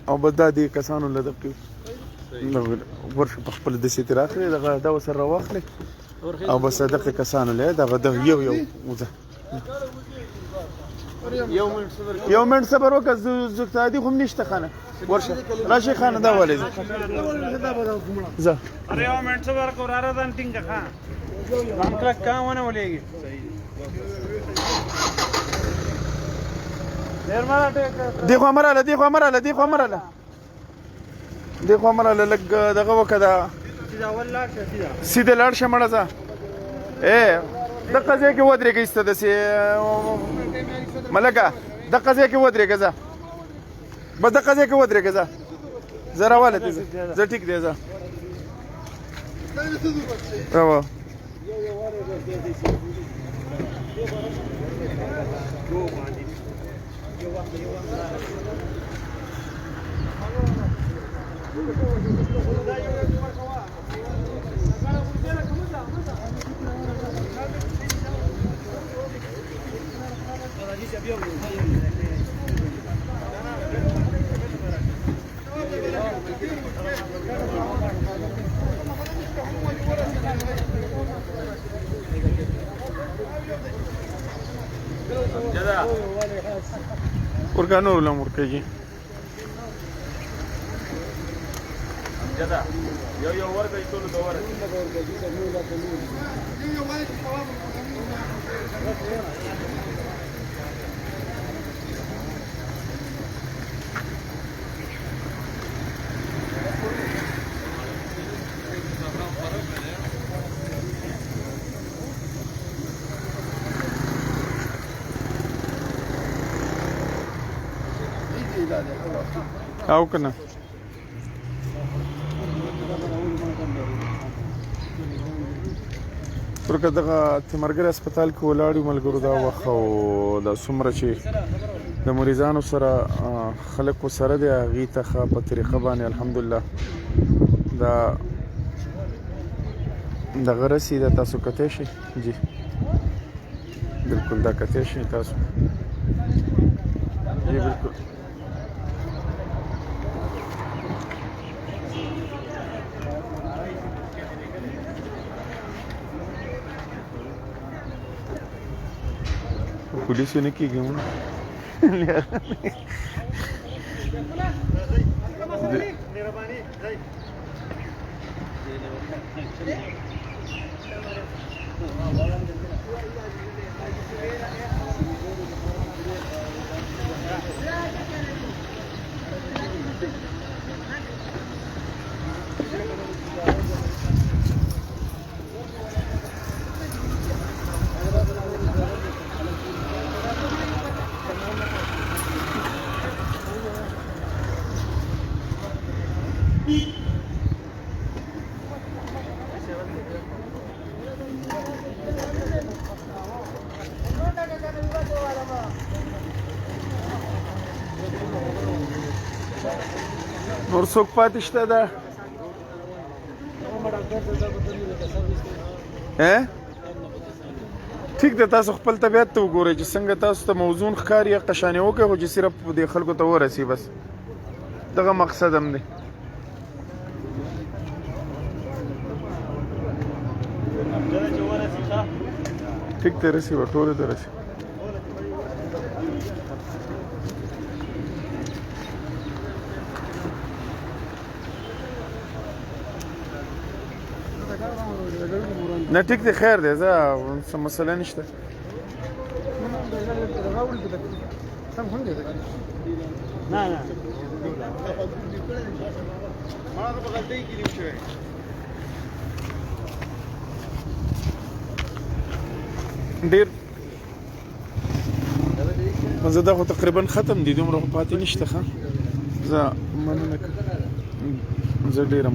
او بس دا دې کسانو له دغې ورشه په خپله دسې ترې راخلې دغه دا ورسره راواخلې او بس دغه کسانو له دغه یو وځه یو منټ صبر وکړه زکتادي خو هم نشته خانه ورشه راشي خانه دا ولې زه اره یو منټ صبر وکړه وراره ځان ټینګه ښه هم کلک کام ونه ولېږي دیخوا مراله لږ دغه وکړه دا سیده لاړ شه مړه ځه دغه ځای کې ودرېږه ایسته داسې ملکه دغه ځای کې ودرېږه ځه بس دغه ځای کې ودرېږه ځه زه راواله دی زه ټیک دی ځه ورکا نور لم ورکا جی جدا یو ورکا ټول دو ورکا او کنه ورکه دغه تیمرګر هسپتال کې ولاړ ملګرو دا وخت او دا څومره چې د مریضانو سره خلک ورسره دی هغې ته ښه په طریقه باندې الحمدلله دا دغه رسي ده تاسو کتی شئ جی بالکل دا کتی شئ تاسو جی بالکل पुलिस ने की क्यों نور څوک پاتې شته ده ټیک ده تاسو خپل طبیعت ته وګورئ چې څنګه تاسو ته موزون ښکاري یا قشانې وکړئ خو چې صرف دې خلکو ته ورسي بس دغه مقصد هم دی ټیک ته رسي به ټولو ته رسي نه ټیک دی خیر دی زه څه مسله نشته ډېر زه دا خو تقریبا ختم دي دومره خو پاتې نشته ښه زه مننه زه ډېره